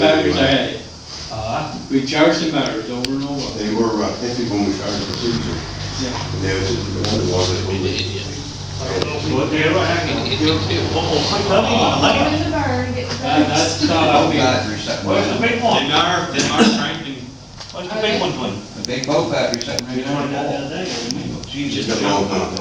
batteries I had. Uh, We charged the batteries over and over. They were, heavy when we started the procedure. Yeah. And they was just the one that was it. what they were hanging on. Tell me, N.S.B.R.A. get the that's, votes. how we, Battery set where's the big one? Franklin. Where's the big one, Glenn? The big boat battery set right You know what I got the there. other day? Jesus. Just a long time.